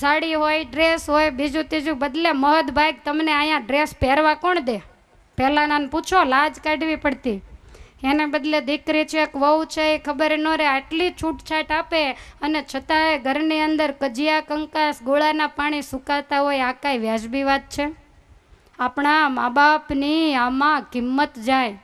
સાડી હોય, ડ્રેસ હોય, બીજું ત્રીજું બદલે મહદ ભાગ તમને અહીંયા ડ્રેસ પહેરવા કોણ દે? પહેલાંના પૂછો, લાજ કાઢવી પડતી. એને બદલે દીકરી છે કે વહુ છે એ ખબર ન રહે, આટલી છૂટછાટ આપે અને છતાંય ઘરની અંદર કજિયા કંકાસ ગોળાના પાણી સુકાતા હોય. આ કાંઈ વ્યાજબી વાત છે? આપણા મા બાપની આમાં કિંમત જાય.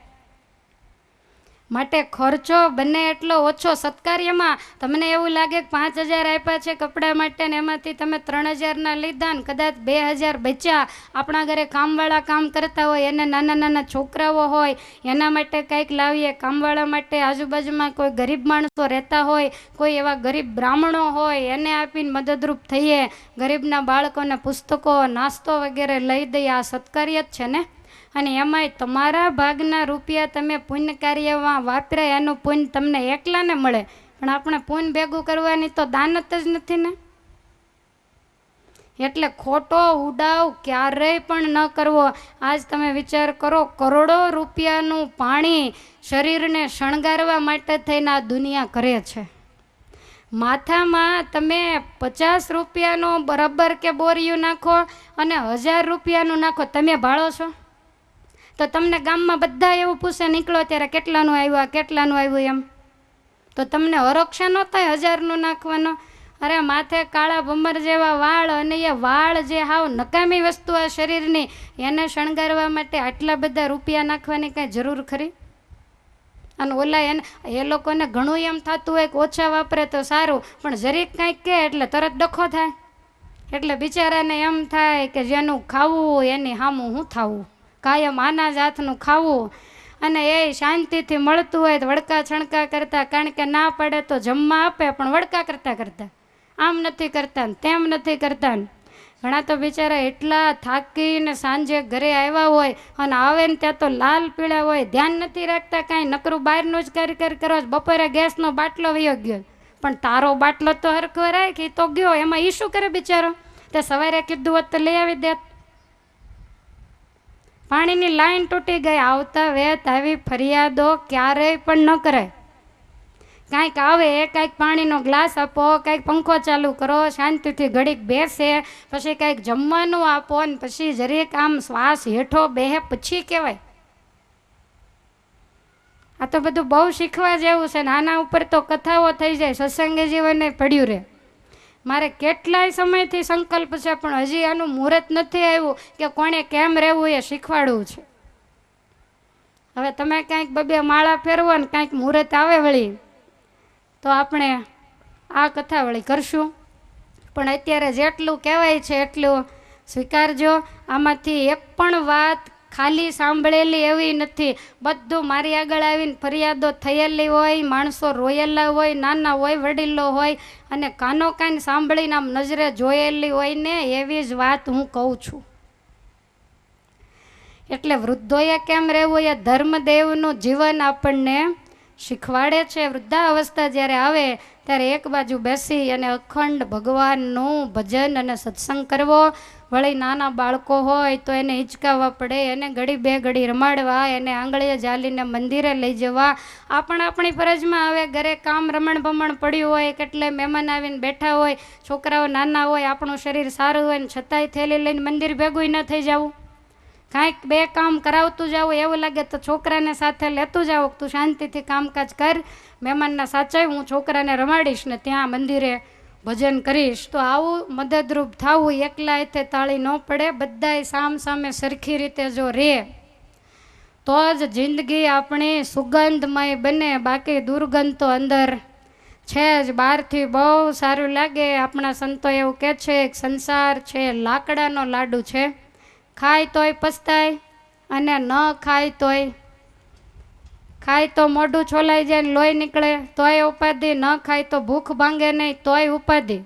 માટે ખર્ચો બને એટલો ઓછો. સત્કાર્યમાં તમને એવું લાગે કે 5,000 આપ્યા છે કપડા માટે ને એમાંથી તમે 3,000ના લીધા ને કદાચ 2,000 બચ્યા. આપણા ઘરે કામવાળા કામ કરતા હોય, એને નાના નાના છોકરાઓ હોય, એના માટે કંઈક લાવીએ. કામવાળા માટે આજુબાજુમાં કોઈ ગરીબ માણસો રહેતા હોય, કોઈ એવા ગરીબ બ્રાહ્મણો હોય, એને આપીને મદદરૂપ થઈએ. ગરીબના બાળકોને પુસ્તકો, નાસ્તો વગેરે લઈ દઈએ. આ સત્કાર્ય જ છે ને. અને એમાંય તમારા ભાગના રૂપિયા તમે પુણ્ય કાર્યમાં વાપરાય, એનું પુણ્ય તમને એકલાને મળે. પણ આપણે પુણ્ય ભેગું કરવાની તો દાનત જ નથી ને. એટલે ખોટો ઉડાવ ક્યારેય પણ ન કરવો. આજ તમે વિચાર કરો, કરોડો રૂપિયાનું પાણી શરીરને શણગારવા માટે થઈને આ દુનિયા કરે છે. માથામાં તમે 50 રૂપિયાનો રબર કે બોરિયું નાખો અને 1000 રૂપિયાનું નાખો, તમે ભાળો છો? તો તમને ગામમાં બધા એવું પૂછે, નીકળો ત્યારે કેટલાનું આવ્યું, કેટલાનું આવ્યું એમ. તો તમને હરક્ષા ન થાય 1000નું નાખવાનો? અરે માથે કાળા ભમર જેવા વાળ, અને એ વાળ જે હાવ નકામી વસ્તુ આ શરીરની, એને શણગારવા માટે આટલા બધા રૂપિયા નાખવાની કાંઈ જરૂર ખરી? અને ઓલા એ લોકોને ઘણું એમ થતું હોય કે ઓછા વાપરે તો સારું, પણ જરીક કાંઈક કહે એટલે તરત ડખો થાય. એટલે બિચારાને એમ થાય કે જેનું ખાવું એની સામું શું થવું, કાયમ આના જ હાથનું ખાવું. અને એ શાંતિથી મળતું હોય તો વડકા છણકા કરતા, કારણ કે ના પડે તો જમવા આપે, પણ વડકા કરતા કરતા, આમ નથી કરતા ને તેમ નથી કરતા ને. ઘણા તો બિચારા એટલા થાકીને સાંજે ઘરે આવ્યા હોય અને આવે ને ત્યાં તો લાલ પીળા હોય, ધ્યાન નથી રાખતા કાંઈ, નકરું બહારનું જ કરી કરો. બપોરે ગેસનો બાટલો વયો ગયો, પણ તારો બાટલો તો હરખો રાખી તો ગયો, એમાં એ શું કરે બિચારો? તે સવારે કીધું હોત તો લઈ આવી દેત. પાણીની લાઈન તૂટી ગઈ, આવતા વેત આવી ફરિયાદો ક્યારેય પણ ન કરાય. કાંઈક આવે, કાંઈક પાણીનો ગ્લાસ આપો, કાંઈક પંખો ચાલુ કરો, શાંતિથી ઘડીક બેસે, પછી કાંઈક જમવાનું આપો, ને પછી જરીક આમ શ્વાસ હેઠો બેહે પછી કહેવાય. આ તો બધું બહુ શીખવા જેવું છે ને. આના ઉપર તો કથાઓ થઈ જાય, સત્સંગી જીવને પડ્યું રહે. મારે કેટલાય સમયથી સંકલ્પ છે, પણ હજી આનું મુહૂર્ત નથી આવ્યું કે કોણે કેમ રહેવું એ શીખવાડવું છે. હવે તમે કાંઈક બબે માળા ફેરવો ને કાંઈક મુહૂર્ત આવે વળી તો આપણે આ કથા વળી કરશું. પણ અત્યારે જેટલું કહેવાય છે એટલું સ્વીકારજો. આમાંથી એક પણ વાત ખાલી સાંભળેલી એવી નથી. બધું મારી આગળ આવીને ફરિયાદો થયેલી હોય, માણસો રોયેલા હોય, નાના હોય, વડીલો હોય, અને કાનો કાન સાંભળીને આમ નજરે જોયેલી હોય ને એવી જ વાત હું કહું છું. એટલે વૃદ્ધોએ કેમ રહેવું એ ધર્મદેવનું જીવન આપણને શીખવાડે છે. વૃદ્ધાવસ્થા જ્યારે આવે ત્યારે એક બાજુ બેસી અને અખંડ ભગવાનનું ભજન અને સત્સંગ કરવો. વળી નાના બાળકો હોય તો એને હિંચકાવવા પડે, એને ઘડી બે ઘડી રમાડવા, એને આંગળીએ ઝાલીને મંદિરે લઈ જવા. આપણી ફરજમાં આવે. ઘરે કામ રમણ ભમણ પડ્યું હોય, કેટલે મહેમાન આવીને બેઠા હોય, છોકરાઓ નાના હોય, આપણું શરીર સારું હોય ને છતાંય થેલી લઈને મંદિર ભેગું ન થઈ જવું. કાંઈક બે કામ કરાવતું જાવું, એવું લાગે તો છોકરાને સાથે લેતું જાવ, તું શાંતિથી કામકાજ કર, મહેમાનના સાચાઈ હું છોકરાને રમાડીશ ને ત્યાં મંદિરે ભજન કરીશ. તો આવું મદદરૂપ થવું. એકલા હાથે તાળી ન પડે, બધાય સામ સામે સરખી રીતે જો રહે તો જ જિંદગી આપણી સુગંધમય બને. બાકી દુર્ગંધ તો અંદર છે જ. બહારથી બહુ સારું લાગે. આપણા સંતો એવું કહે છે કે સંસાર છે લાકડાનો લાડુ છે, ખાય તોય પસ્તાય અને ન ખાય તો મોઢું છોલાઈ જાય ને લોહી નીકળે તોય ઉપાધિ, ન ખાય તો ભૂખ ભાંગે નહીં તોય ઉપાધિ.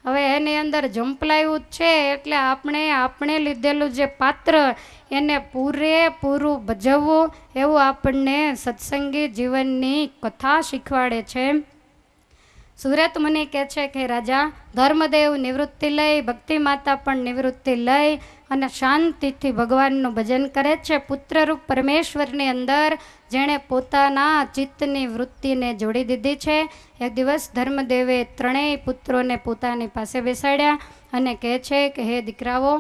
હવે એની અંદર જંપલાયું જ છે. એટલે આપણે લીધેલું જે પાત્ર એને પૂરેપૂરું ભજવવું, એવું આપણને સત્સંગી જીવનની કથા શીખવાડે છે. સુરત મુનિ કહે છે કે રાજા ધર્મદેવ નિવૃત્તિ લઈ, ભક્તિ માતા પણ નિવૃત્તિ લઈ અને શાંતિથી ભગવાનનું ભજન કરે છે. પુત્રરૂપ પરમેશ્વરની અંદર જેણે પોતાના ચિત્તની વૃત્તિને જોડી દીધી છે. એક દિવસ ધર્મદેવે ત્રણેય પુત્રોને પોતાની પાસે બેસાડ્યા અને કહે છે કે હે દીકરાઓ,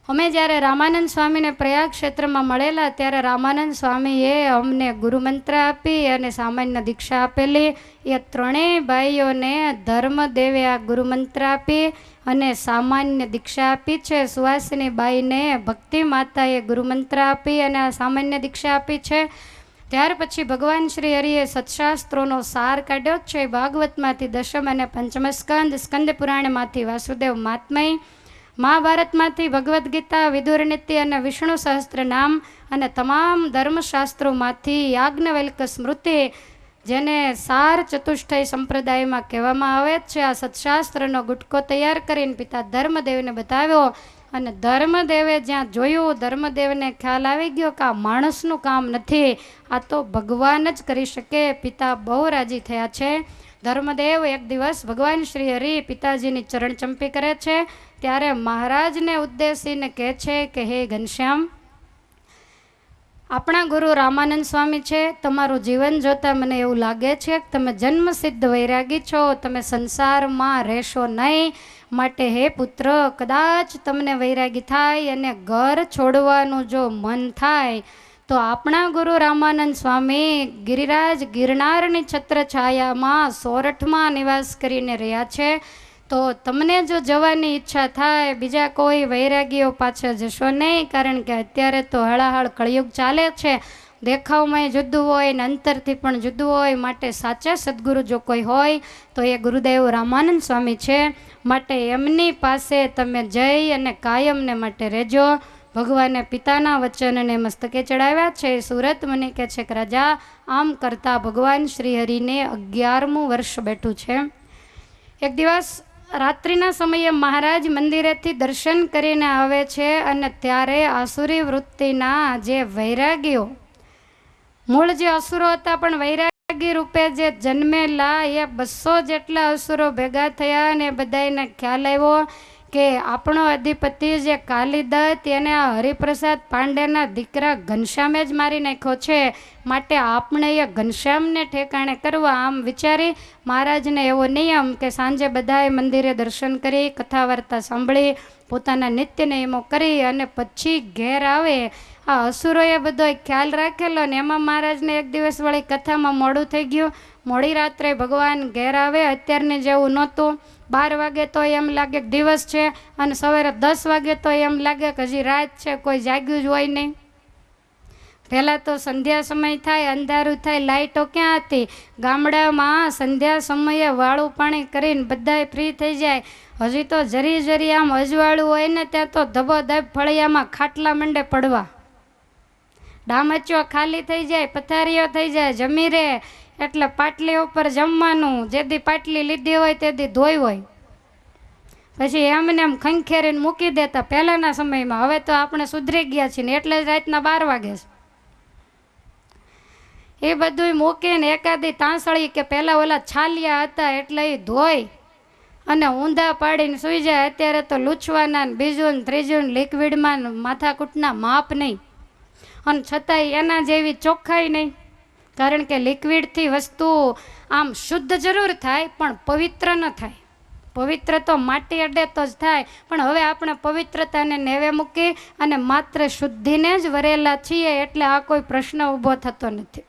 અમે જ્યારે રામાનંદ સ્વામીને પ્રયાગ ક્ષેત્રમાં મળેલા ત્યારે રામાનંદ સ્વામીએ અમને ગુરુમંત્ર આપી અને સામાન્ય દીક્ષા આપેલી. એ ત્રણેય ભાઈઓને ધર્મદેવે આ ગુરુમંત્ર આપી અને સામાન્ય દીક્ષા આપી છે. સુવાસિની બાઈને ભક્તિ માતાએ ગુરુમંત્ર આપી અને આ સામાન્ય દીક્ષા આપી છે. ત્યાર પછી ભગવાન શ્રી હરિએ સત્શાસ્ત્રોનો સાર કાઢ્યો છે. ભાગવતમાંથી દશમ અને પંચમ સ્કંદ, સ્કંદ પુરાણમાંથી વાસુદેવ મહાત્મય, મહાભારતમાંથી ભગવદ્ ગીતા, વિદુર નીતિ અને વિષ્ણુ સહસ્ત્ર નામ અને તમામ ધર્મશાસ્ત્રોમાંથી યાજ્ઞવલ્ક સ્મૃતિ, જેને સાર ચતુષ્ટય સંપ્રદાયમાં કહેવામાં આવે છે. આ સત્શાસ્ત્રનો ગુટકો તૈયાર કરીને પિતા ધર્મદેવને બતાવ્યો અને ધર્મદેવે જ્યાં જોયું, ધર્મદેવને ખ્યાલ આવી ગયો કે આ માણસનું કામ નથી, આ તો ભગવાન જ કરી શકે. પિતા બહુ રાજી થયા છે. ધર્મદેવ એક દિવસ ભગવાન શ્રી હરિ પિતાજીની ચરણ ચંપી કરે છે ત્યારે મહારાજને ઉદ્દેશીને કહે છે કે હે ઘનશ્યામ, આપણા ગુરુ રામાનંદ સ્વામી છે, તમારું જીવન જોતા મને એવું લાગે છે કે તમે જન્મસિદ્ધ વૈરાગી છો, તમે સંસારમાં રહેશો નહીં. માટે હે પુત્ર, કદાચ તમને વૈરાગી થાય અને ઘર છોડવાનું જો મન થાય તો આપણા ગુરુ રામાનંદ સ્વામી ગિરિરાજ ગિરનારની છત્રછાયામાં સોરઠમાં નિવાસ કરીને રહ્યા છે. તો તમને જો જવાની ઈચ્છા થાય, બીજા કોઈ વૈરાગીઓ પાછળ જશો નહીં, કારણ કે અત્યારે તો હળાહળ કળિયુગ ચાલે છે. દેખાવમાં જુદું હોય ને અંતરથી પણ જુદું હોય. માટે સાચા સદગુરુ જો કોઈ હોય તો એ ગુરુદેવ રામાનંદ સ્વામી છે. માટે એમની પાસે તમે જઈ અને કાયમને માટે રહેજો. ભગવાને પિતાના વચનને મસ્તકે ચડાવ્યા છે. સુરત મુનિ કહે છે કે રાજા, આમ કરતા ભગવાન શ્રી હરિને 11મું વર્ષ બેઠું છે. એક દિવસ રાત્રિના સમયે મહારાજ મંદિરેથી દર્શન કરીને આવે છે અને ત્યારે આસુરી વૃત્તિના જે વૈરાગીઓ, મૂળ જે અસુરો હતા પણ વૈરાગી રૂપે જે જન્મેલા, એ 200 જેટલા અસુરો ભેગા થયા અને બધાને ખ્યાલ આવ્યો કે આપણો અધિપતિ જે કાલિદત્ત એને આ હરિપ્રસાદ પાંડેના દીકરા ઘનશ્યામે જ મારી નાખ્યો છે. માટે આપણે એ ઘનશ્યામને ઠેકાણે કરવા. આમ વિચારી મહારાજને એવો નિયમ કે સાંજે બધાએ મંદિરે દર્શન કરી, કથા વાર્તા સાંભળી, પોતાના નિત્ય નિયમો કરી અને પછી ઘેર આવે. આ અસુરોએ બધો ખ્યાલ રાખેલો ને એમાં મહારાજને એક દિવસ વળી કથામાં મોડું થઈ ગયું. મોડી રાત્રે ભગવાન ઘેર આવે. અત્યારની જેવું નહોતું. 12 વાગે તો એમ લાગે કે દિવસ છે અને સવારે 10 વાગે તો એમ લાગે કે હજી રાત છે, કોઈ જાગ્યું જ હોય નહીં. પહેલાં તો સંધ્યા સમય થાય, અંધારું થાય, લાઇટો ક્યાં હતી? ગામડામાં સંધ્યા સમયે વાળું પાણી કરીને બધાય ફ્રી થઈ જાય. હજી તો જરી જરી આમ અજવાળું હોય ને ત્યાં તો ધબોધબ ફળિયામાં ખાટલા મંડે પડવા, ડામચો ખાલી થઈ જાય, પથારીઓ થઈ જાય. જમી રે એટલે પાટલી ઉપર જમવાનું, જેથી પાટલી લીધી હોય તેથી ધોઈ હોય, પછી એમને એમ ખંખેરીને મૂકી દેતા પહેલાંના સમયમાં. હવે તો આપણે સુધરી ગયા છીએ ને એટલે જ રાતના 12 વાગે છે. એ બધું મૂકીને એકાદી તાંસળી કે પહેલાં ઓલા છાલિયા હતા એટલે એ ધોઈ અને ઊંધા પાડીને સૂઈ જાય. અત્યારે તો લૂછવાના બીજું ને ત્રીજું લિક્વિડમાં માથાકૂટના માપ નહીં, અને છતાંય એના જેવી ચોખ્ખાઈ નહીં. કારણ કે લિક્વિડથી વસ્તુ આમ શુદ્ધ જરૂર થાય પણ પવિત્ર ન થાય. પવિત્ર તો માટી અડે તો જ થાય. પણ હવે આપણે પવિત્રતાને નેવે મૂકી અને માત્ર શુદ્ધિને જ વરેલા છીએ એટલે આ કોઈ પ્રશ્ન ઊભો થતો નથી.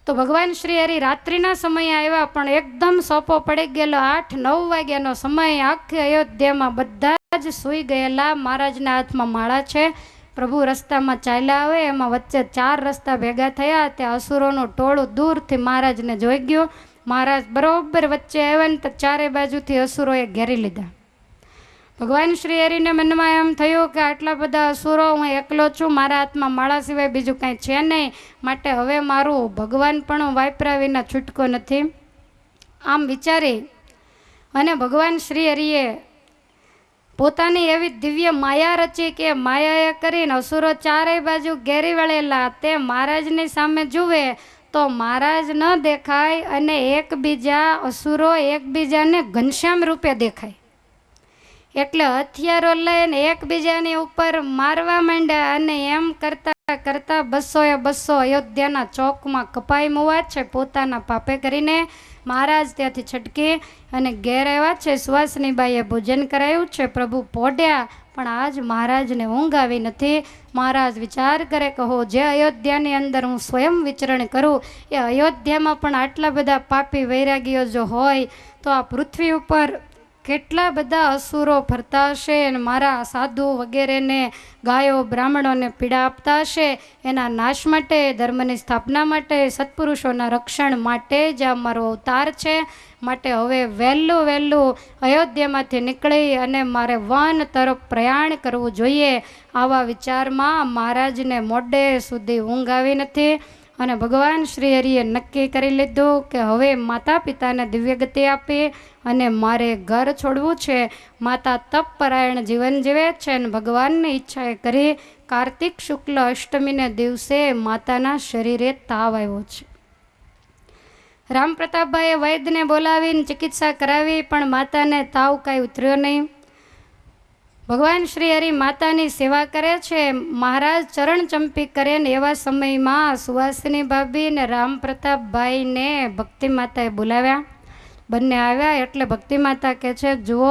તો ભગવાન શ્રી હરિ રાત્રિના સમયે આવ્યા પણ એકદમ સોપો પડી ગયેલો. 8-9 વાગ્યાનો સમય. આખી અયોધ્યામાં બધા જ સૂઈ ગયેલા. મહારાજના હાથમાં માળા છે. પ્રભુ રસ્તામાં ચાલ્યા આવે, એમાં વચ્ચે 4 રસ્તા ભેગા થયા. ત્યાં અસુરોનું ટોળું દૂરથી મહારાજને જોઈ ગયું. મહારાજ બરોબર વચ્ચે આવ્યા ને તો ચારે બાજુથી અસુરોએ ઘેરી લીધા. ભગવાન શ્રી હરિને મનમાં એમ થયું કે આટલા બધા અસુરો, હું એકલો છું, મારા હાથમાં માળા સિવાય બીજું કાંઈ છે નહીં, માટે હવે મારું ભગવાન પણ વાપરા વિના છૂટકો નથી. આમ વિચારી અને ભગવાન શ્રી હરિએ પોતાની એવી દિવ્ય માયા રચી કે માયાએ કરીને અસુરો ચારેય બાજુ ઘેરી વળેલા તે મહારાજની સામે જુએ તો મહારાજ ન દેખાય અને એકબીજા અસુરો એકબીજાને ઘનશ્યામ રૂપે દેખાય. એટલે હથિયારો લઈને એકબીજાની ઉપર મારવા માંડ્યા અને એમ કરતા કરતા 200 અયોધ્યાના ચોકમાં કપાઈ મુવા છે પોતાના પાપે કરીને. મહારાજ ત્યાંથી છટકી અને ઘેર આવ્યા છે. સુવાસનીબાઈએ ભોજન કરાયું છે, પ્રભુ પોઢ્યા, પણ આજ મહારાજને ઊંઘ આવી નથી. મહારાજ વિચાર કરે કહો જે અયોધ્યાની અંદર હું સ્વયં વિચરણ કરું એ અયોધ્યામાં પણ આટલા બધા પાપી વૈરાગીઓ જો હોય તો આ પૃથ્વી ઉપર કેટલા બધા અસુરો ફરતા હશે અને મારા સાધુ વગેરેને ગાયો બ્રાહ્મણોને પીડા આપતા હશે. એના નાશ માટે, ધર્મની સ્થાપના માટે, સત્પુરુષોના રક્ષણ માટે જ આ મારો અવતાર છે. માટે હવે વહેલું અયોધ્યામાંથી નીકળી અને મારે વન તરફ પ્રયાણ કરવું જોઈએ. આવા વિચારમાં મહારાજને મોડે સુધી ઊંઘ આવી નથી અને ભગવાન શ્રી હરિએ નક્કી કરી લીધું કે હવે માતા પિતાને દિવ્ય ગતિ આપી અને મારે ઘર છોડવું છે. માતા તપ પરાયણ જીવન જીવે છે અને ભગવાનની ઈચ્છાએ કરી કાર્તિક શુક્લ અષ્ટમીને દિવસે માતાના શરીરે તાવ આવ્યો છે. રામ પ્રતાપભાઈએ વૈદ્યને બોલાવીને ચિકિત્સા કરાવી પણ માતાને તાવ કાંઈ ઉતર્યો નહીં. ભગવાન શ્રી હરિ માતાની સેવા કરે છે. મહારાજ ચરણ ચંપી કરે ને એવા સમયમાં સુવાસિની ભાભી ને રામ પ્રતાપભાઈને ભક્તિ માતાએ બોલાવ્યા. બંને આવ્યા એટલે ભક્તિ માતા કહે છે જુઓ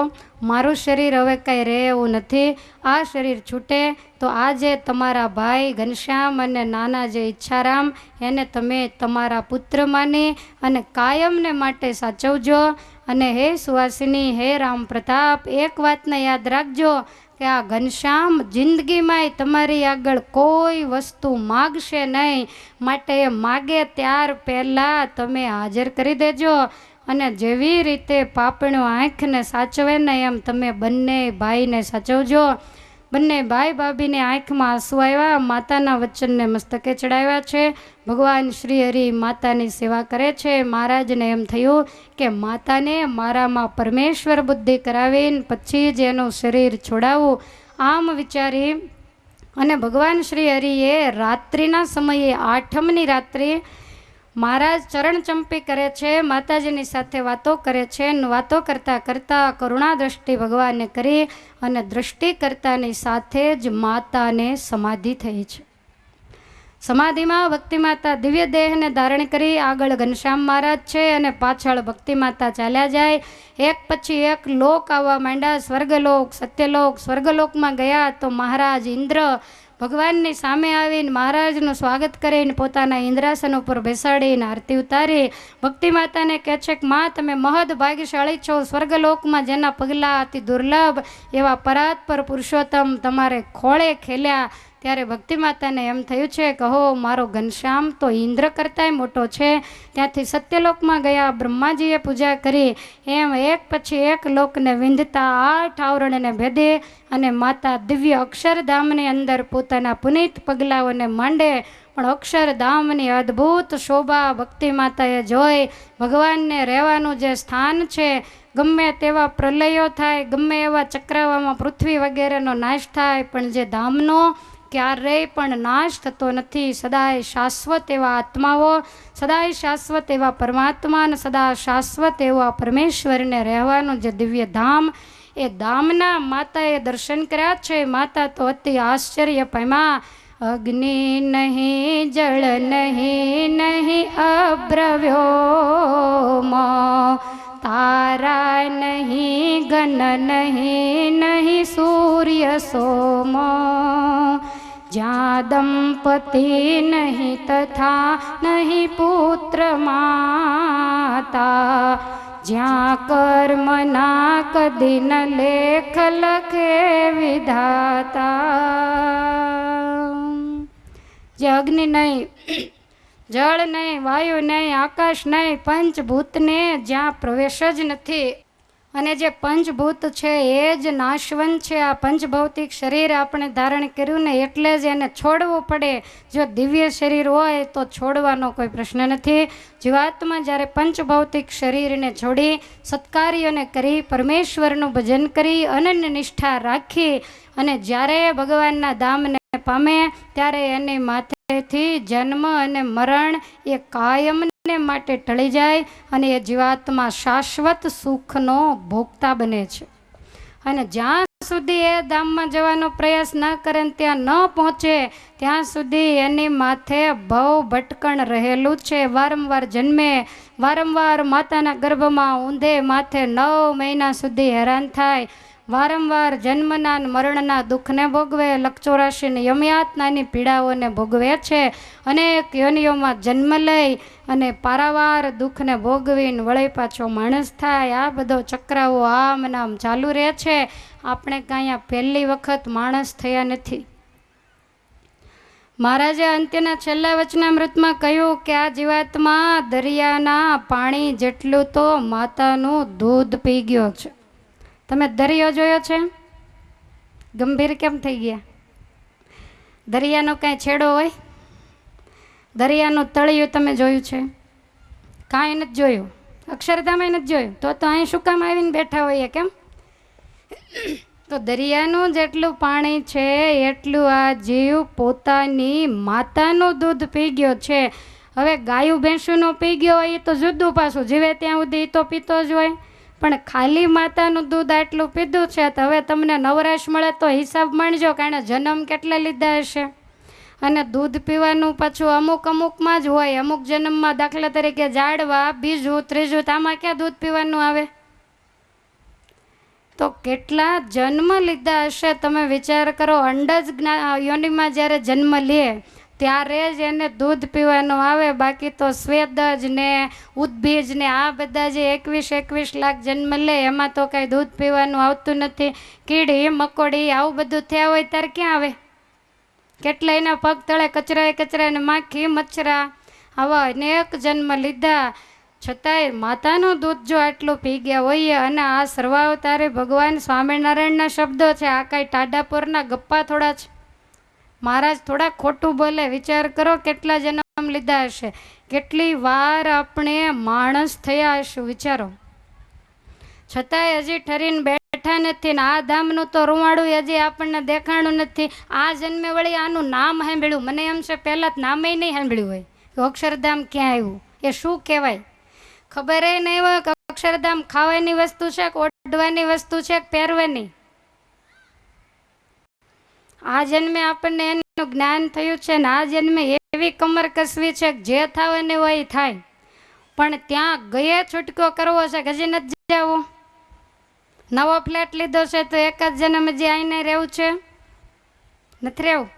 મારું શરીર હવે કાંઈ રહે એવું નથી. આ શરીર છૂટે તો આજે તમારા ભાઈ ઘનશ્યામ અને નાના જે ઈચ્છારામ એને તમે તમારા પુત્ર માની અને કાયમને માટે સાચવજો. અને હે સુવાસિની, હે રામ પ્રતાપ, એક વાતને યાદ રાખજો કે આ ઘનશ્યામ જિંદગીમાંય તમારી આગળ કોઈ વસ્તુ માગશે નહીં. માટે એ માગે ત્યાર પહેલાં તમે હાજર કરી દેજો. અને જેવી રીતે પાપણો આંખને સાચવે ને એમ તમે બંને ભાઈને સાચવજો. બંને ભાઈ ભાભીને આંખમાં આંસુ આવ્યા. માતાના વચનને મસ્તકે ચડાવ્યા છે. ભગવાન શ્રી હરિ માતાની સેવા કરે છે. મહારાજને એમ થયું કે માતાને મારામાં પરમેશ્વર બુદ્ધિ કરાવીને પછી જ એનું શરીર છોડાવું. આમ વિચારી અને ભગવાન શ્રી હરિએ રાત્રિના સમયે આઠમની રાત્રિ મહારાજ ચરણ ચંપી કરે છે, માતાજીની સાથે વાતો કરે છે. વાતો કરતાં કરતાં કરુણા દ્રષ્ટિ ભગવાને કરી અને દ્રષ્ટિ કરતાની સાથે જ માતાને સમાધિ થઈ છે. સમાધિમાં ભક્તિ માતા દિવ્ય દેહને ધારણ કરી આગળ ઘનશ્યામ મહારાજ છે અને પાછળ ભક્તિ માતા ચાલ્યા જાય. એક પછી એક લોક આવવા માંડ્યા. સ્વર્ગલોક, સત્યલોક. સ્વર્ગલોકમાં ગયા તો મહારાજ ઇન્દ્ર ભગવાનની સામે આવીને મહારાજનું સ્વાગત કરીને પોતાના ઇન્દ્રાસન ઉપર બેસાડીને આરતી ઉતારી ભક્તિ માતાને કહે છે કે માં તમે મહદ ભાગ્યશાળી છો. સ્વર્ગલોકમાં જેના પગલાં અતિ દુર્લભ એવા પરાત્પર પુરુષોત્તમ તમારે ખોળે ખેલ્યા. ત્યારે ભક્તિ માતાને એમ થયું છે કહો મારો ઘનશ્યામ તો ઇન્દ્ર કરતાંય મોટો છે. ત્યાંથી સત્યલોકમાં ગયા, બ્રહ્માજીએ પૂજા કરી. એમ એક પછી એક લોકને વિંધતા 8 આવરણને ભેદે અને માતા દિવ્ય અક્ષરધામની અંદર પોતાના પુનિત પગલાઓને માંડે. પણ અક્ષરધામની અદ્ભુત શોભા ભક્તિ માતાએ જોઈ. ભગવાનને રહેવાનું જે સ્થાન છે, ગમે તેવા પ્રલયો થાય, ગમે એવા ચક્રાવામાં પૃથ્વી વગેરેનો નાશ થાય, પણ જે ધામનો ક્યારેય પણ નાશ થતો નથી. સદાય શાશ્વત એવા આત્માઓ, સદાય શાશ્વત એવા પરમાત્મા અને સદા શાશ્વત એવા પરમેશ્વરને રહેવાનું જે દિવ્ય ધામ, એ ધામના માતાએ દર્શન કર્યા છે. માતા તો અતિ આશ્ચર્ય પામ્યા. અગ્નિ નહીં, જળ નહીં, નહીં અબ્રવ્યોમ, તારા નહીં, ગન નહીં, નહીં સૂર્ય સોમ, જ્યાં દંપતિ નહીં તથા નહીં પુત્ર માતા, જ્યાં કર્મના કદી ન લેખ લખે વિધાતા. જે અગ્નિ નહીં, જળ નહીં, વાયુ નહીં, આકાશ નહીં, પંચભૂતને જ્યાં પ્રવેશ જ નથી. અને જે પંચભૂત છે એ જ નાશવંત છે. આ પંચભૌતિક શરીર આપણે ધારણ કર્યું ને એટલે જ એને છોડવું પડે. જો દિવ્ય શરીર હોય તો છોડવાનો કોઈ પ્રશ્ન નથી. જીવાત્મા જ્યારે પંચભૌતિક શરીરને છોડી સત્કાર્યોને કરી પરમેશ્વરનું ભજન કરી અનન્ય નિષ્ઠા રાખી અને જ્યારે ભગવાનના ધામને પામે ત્યારે એની માથેથી જન્મ અને મરણ એ કાયમને માટે ટળી જાય અને એ જીવાત્મા શાશ્વત સુખનો ભોગતા બને છે. અને જ્યાં સુધી એ ધામમાં જવાનો પ્રયાસ ન કરે ને ત્યાં ન પહોંચે ત્યાં સુધી એની માથે ભવ ભટકણ રહેલું છે. વારંવાર જન્મે, વારંવાર માતાના ગર્ભમાં ઊંધે માથે 9 મહિના સુધી હેરાન થાય, વારંવાર જન્મના મરણના દુઃખને ભોગવે, લક્ષ 84 યમયાતનાની પીડાઓને ભોગવે છે. અનેક યોનિઓમાં જન્મ લઈ અને પારાવાર દુઃખને ભોગવીને વળી પાછો માણસ થાય. આ બધો ચક્રાઓ આમ નામ ચાલુ રહે છે. આપણે કાંઈ આ પહેલી વખત માણસ થયા નથી. મહારાજે અંત્યના છેલ્લા વચનામૃતમાં કહ્યું કે આ જીવાત્મા દરિયાના પાણી જેટલું તો માતાનું દૂધ પી ગયો છે. તમે દરિયો જોયો છે? ગંભીર કેમ થઈ ગયા? દરિયાનો કાંઈ છેડો હોય? દરિયાનું તળિયું તમે જોયું છે? કાંઈ નથી જોયું. અક્ષરધામે નથી જોયું. તો અહીં શું કામ આવીને બેઠા હોઈએ? કેમ? તો દરિયાનું જેટલું પાણી છે એટલું આ જીવ પોતાની માતાનું દૂધ પી ગયો છે. હવે ગાયું ભેંસુનું પી ગયો હોય એ તો જુદું પાછું, જીવે ત્યાં સુધી એ તો પીતો જ હોય. પણ ખાલી માતાનું દૂધ આટલું પીધું છે તો હવે તમને નવરાશ મળે તો હિસાબ માંડજો કે એણે જન્મ કેટલા લીધા હશે. અને દૂધ પીવાનું પાછું અમુકમાં જ હોય. અમુક જન્મમાં દાખલા તરીકે ઝાડવા, બીજું ત્રીજું, આમાં ક્યાં દૂધ પીવાનું આવે? તો કેટલા જન્મ લીધા હશે તમે વિચાર કરો. અંડજ યોનિમાં જ્યારે જન્મ લે ત્યારે જ એને દૂધ પીવાનું આવે. બાકી તો સ્વેદજ ને ઉદ્ભીજ ને આ બધા જે 21 લાખ જન્મ લે એમાં તો કાંઈ દૂધ પીવાનું આવતું નથી. કીડી મકોડી આવું બધું થયા હોય ત્યારે ક્યાં આવે? કેટલા એના પગ તળે કચરા ને માખી મચ્છરા આવા અનેક જન્મ લીધા છતાંય માતાનું દૂધ જો આટલું પી ગયા હોઈએ. અને આ સર્વાવતારી ભગવાન સ્વામિનારાયણના શબ્દો છે. આ કાંઈ ટાઢાપોરના ગપ્પા થોડા છે? મહારાજ થોડા ખોટું બોલે? વિચાર કરો કેટલા જન્મ લીધા હશે, કેટલી વાર આપણે માણસ થયા હશું, વિચારો. છતાંય હજી ઠરીને બેઠા નથી ને આ ધામનું તો રૂવાડું હજી આપણને દેખાણું નથી. આ જન્મે વળી આનું નામ સાંભળ્યું. મને એમ છે પહેલાં નામે નહીં સાંભળ્યું હોય કે અક્ષરધામ ક્યાં આવ્યું, એ શું કહેવાય ખબર નહીં હોય. કે અક્ષરધામ ખાવાની વસ્તુ છે કે ઓઢવાની વસ્તુ છે કે પહેરવાની? આ જન્મે આપણને એનું જ્ઞાન થયું છે ને આ જન્મે એવી કમર કસવી છે કે જે થવાની હોય થાય. પણ ત્યાં ગયે છૂટકો કરવો છે કે હજી નથી જવું. નવો ફ્લેટ લીધો છે તો એક જ જન્મ હજી આઈને રહેવું છે? નથી રહેવું.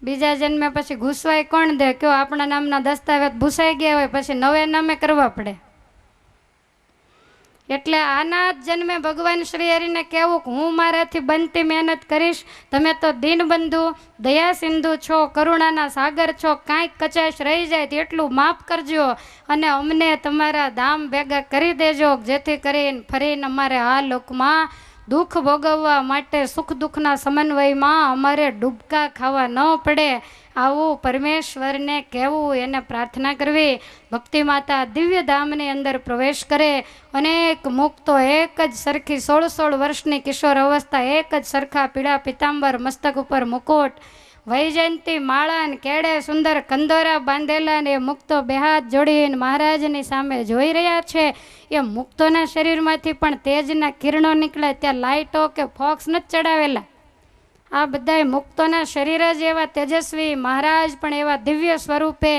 બીજા જન્મે પછી ઘૂસવાય કોણ દે? કયો આપણા નામના દસ્તાવેજ ભૂસાઈ ગયા હોય પછી નવે નામે કરવા પડે. એટલે આના જ જન્મે ભગવાન શ્રી હરિને કહેવું કે હું મારાથી બનતી મહેનત કરીશ. તમે તો દીનબંધુ દયા સિંધુ છો, કરુણાના સાગર છો. કાંઈક કચાશ રહી જાય તો એટલું માફ કરજો અને અમને તમારા ધામ ભેગા કરી દેજો, જેથી કરીને ફરીને અમારે આ લોકમાં દુઃખ ભોગવવા માટે સુખ દુઃખના સમન્વયમાં અમારે ડૂબકા ખાવા ન પડે. આવું પરમેશ્વરને કહેવું, એને પ્રાર્થના કરવી. ભક્તિ માતા દિવ્ય ધામની અંદર પ્રવેશ કરે. અનેક મુક્તો એક જ સરખી 16 વર્ષની કિશોર અવસ્થા, એક જ સરખા પીળા પિતાંબર, મસ્તક ઉપર મુકુટ, વૈજયંતી માળા ને કેડે સુંદર કંદોરા બાંધેલા ને એ મુક્તો બે હાથ જોડીને મહારાજની સામે જોઈ રહ્યા છે. એ મુક્તોના શરીરમાંથી પણ તેજના કિરણો નીકળે. ત્યાં લાઇટો કે ફોક્સ નથી ચડાવેલા. આ બધા મુક્તોના શરીર જ એવા તેજસ્વી, મહારાજ પણ એવા દિવ્ય સ્વરૂપે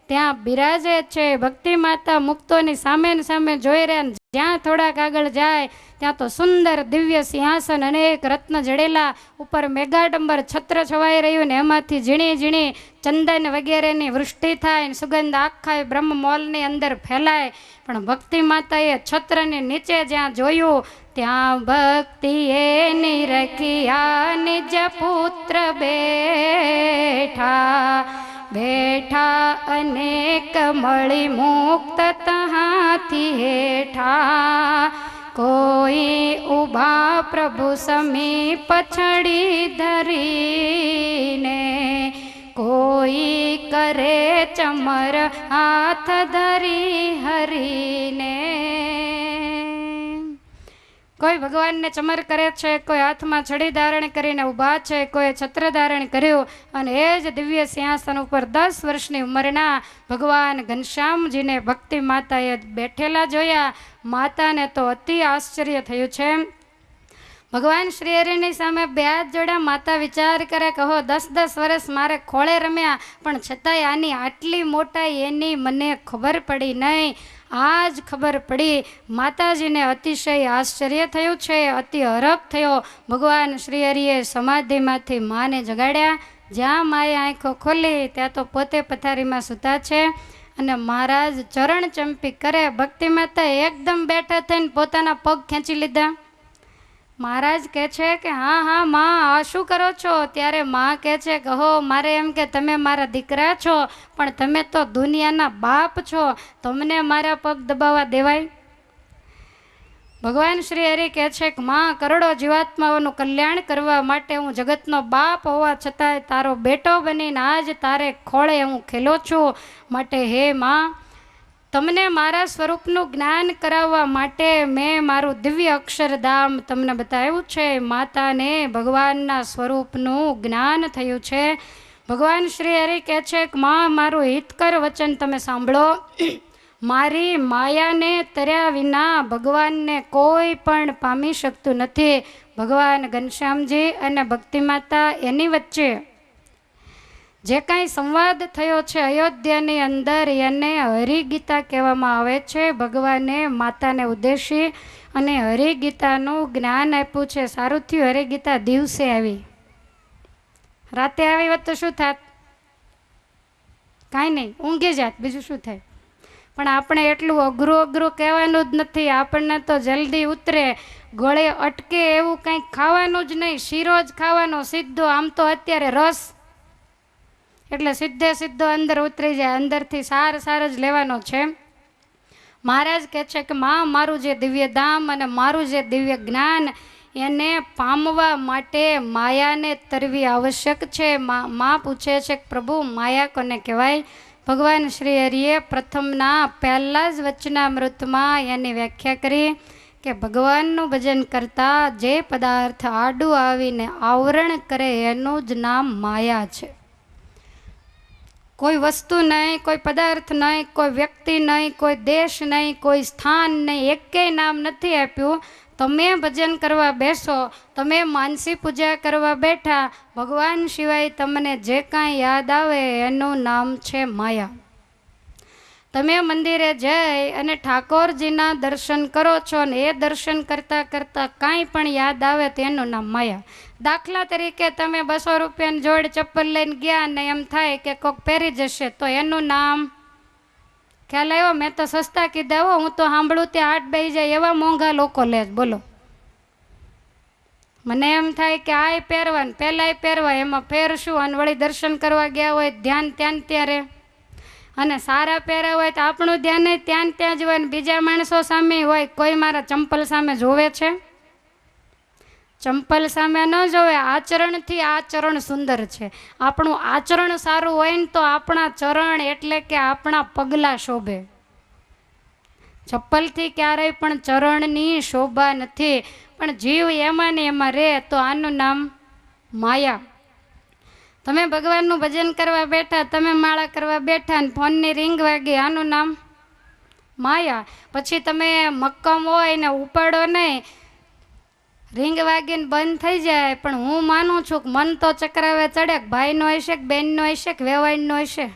ત્યાં બિરાજે છે. ભક્તિ માતા મુક્તોની સામે ને સામે જોઈ રહ્યા. જ્યાં થોડાક આગળ જાય ત્યાં તો સુંદર દિવ્ય સિંહાસન, અનેક રત્ન જડેલા, ઉપર મેઘાડંબર છત્ર છવાઈ રહ્યું ને એમાંથી ઝીણી ઝીણી ચંદન વગેરેની વૃષ્ટિ થાય, સુગંધ આખા બ્રહ્મ મોલની અંદર ફેલાય. પણ ભક્તિ માતાએ છત્રની નીચે જ્યાં જોયું ત્યાં ભક્તિએ નિરખિયા નિજ પુત્ર બેઠા બેઠા અનેક મળી મુક્ત તહાથી હેઠા. કોઈ ઊભા પ્રભુ સમીપ છડી ધરીને, કોઈ કરે ચમર હાથ ધરી હરીને. કોઈ ભગવાનને ચમર કરે છે, કોઈ હાથમાં છડી ધારણ કરીને ઊભા છે, કોઈ છત્ર ધારણ કર્યું. અને એ જ દિવ્ય સિંહાસન ઉપર 10 વર્ષની ઉંમરના ભગવાન ઘનશ્યામજીને ભક્તિ માતાએ બેઠેલા જોયા. માતાને તો અતિ આશ્ચર્ય થયું છે. ભગવાન શ્રી હરિની સામે બે હાથ જોડ્યા. માતા વિચાર કરે કે હો 10-10 વર્ષ મારે ખોળે રમ્યા, પણ છતાંય આની આટલી મોટાઈ એની મને ખબર પડી નહીં. આજ ખબર પડી. માતાજીને અતિશય આશ્ચર્ય થયું છે, અતિ હરખ થયો. ભગવાન શ્રી હરિએ સમાધિમાંથી માને જગાડ્યા. જ્યાં માએ આંખો ખોલી ત્યાં તો પોતે પથારીમાં સૂતા છે અને મહારાજ ચરણ ચંપી કરે. ભક્તિ માતા એકદમ બેઠા થઈને પોતાના પગ ખેંચી લીધા. મહારાજ કહે છે કે હા હા માં, આ શું કરો છો? ત્યારે માં કહે છે કે હો, મારે એમ કે તમે મારા દીકરા છો, પણ તમે તો દુનિયાના બાપ છો, તમને મારા પગ દબાવવા દેવાય? ભગવાન શ્રી હરિ કહે છે કે માં, કરોડો જીવાત્માઓનું કલ્યાણ કરવા માટે હું જગતનો બાપ હોવા છતાંય તારો બેટો બનીને આજ તારે ખોળે હું ખેલો છું. માટે હે માં, તમને મારા સ્વરૂપનું જ્ઞાન કરાવવા માટે મેં મારું દિવ્ય અક્ષરધામ તમને બતાવ્યું છે. માતાને ભગવાનના સ્વરૂપનું જ્ઞાન થયું છે. ભગવાન શ્રી હરિ કહે છે કે માં, મારું હિતકર વચન તમે સાંભળો. મારી માયાને તર્યા વિના ભગવાનને કોઈ પણ પામી શકતું નથી. ભગવાન ઘનશ્યામજી અને ભક્તિ માતા એની વચ્ચે જે કાંઈ સંવાદ થયો છે અયોધ્યાની અંદર, એને હરિગીતા કહેવામાં આવે છે. ભગવાને માતાને ઉદ્દેશી અને હરિગીતાનું જ્ઞાન આપ્યું છે. સારું થયું હરિગીતા દિવસે આવી, રાતે આવી હોત તો શું થાત? કાંઈ નહીં, ઊંઘી જાત, બીજું શું થાય? પણ આપણે એટલું અઘરું અઘરું કહેવાનું જ નથી. આપણને તો જલ્દી ઉતરે, ગળે અટકે એવું કંઈક ખાવાનું જ નહીં, શીરો જ ખાવાનો સીધો. આમ તો અત્યારે રસ એટલે સીધો અંદર ઉતરી જાય, અંદરથી સાર જ લેવાનો છે. મહારાજ કહે છે કે માં, મારું જે દિવ્ય ધામ અને મારું જે દિવ્ય જ્ઞાન એને પામવા માટે માયાને તરવી આવશ્યક છે. માં પૂછે છે કે પ્રભુ, માયા કોને કહેવાય? ભગવાન શ્રી હરિએ પ્રથમના પહેલા જ વચનામૃતમાં એની વ્યાખ્યા કરી કે ભગવાનનું ભજન કરતા જે પદાર્થ આડું આવીને આવરણ કરે એનું જ નામ માયા છે. કોઈ વસ્તુ નહીં, કોઈ પદાર્થ નહીં, કોઈ વ્યક્તિ નહીં, કોઈ દેશ નહીં, કોઈ સ્થાન નહીં, એકેય નામ નથી આપ્યું. તમે ભજન કરવા બેસો, તમે માનસી પૂજા કરવા બેઠા, ભગવાન સિવાય તમને જે કાંઈ યાદ આવે એનું નામ છે માયા. તમે મંદિરે જઈ અને ઠાકોરજીના દર્શન કરો છો ને એ દર્શન કરતાં કરતાં કાંઈ પણ યાદ આવે તો એનું નામ માયા. દાખલા તરીકે તમે 200 રૂપિયાની જોડ ચપ્પલ લઈને ગયા ને એમ થાય કે કોક પહેરી જશે તો એનું નામ ખ્યાલ આવ્યો? મેં તો સસ્તા કીધા હો, હું તો સાંભળું ત્યાં હાટ બેસી જાય એવા મોંઘા લોકો લે. બોલો, મને એમ થાય કે આય પહેરવા પહેલાંય પહેરવા, એમાં ફેર શું? અને વળી દર્શન કરવા ગયા હોય ધ્યાન ત્યાં રહે, અને સારા પહેર્યા હોય તો આપણું ધ્યાન ત્યાં જ હોય ને બીજા માણસો સામે હોય. કોઈ મારા ચંપલ સામે જોવે છે? ચંપલ સામે ન જોવે. આચરણથી આ ચરણ સુંદર છે. આપણું આચરણ સારું હોય ને તો આપણા ચરણ એટલે કે આપણા પગલાં શોભે. ચપ્પલથી ક્યારેય પણ ચરણની શોભા નથી. પણ જીવ એમાં ને એમાં રહે તો આનું નામ માયા. તમે ભગવાનનું ભજન કરવા બેઠા, તમે માળા કરવા બેઠા ને ફોનની રિંગ વાગી, આનું નામ માયા. પછી તમે મક્કમ હોય ને ઉપાડો નહીં, રિંગ વાગીને બંધ થઈ જાય. પણ હું માનું છું કે મન તો ચક્રાવે ચડે, ભાઈનો હશે કે બહેનનો હશે કે વેવાઈનો હશે,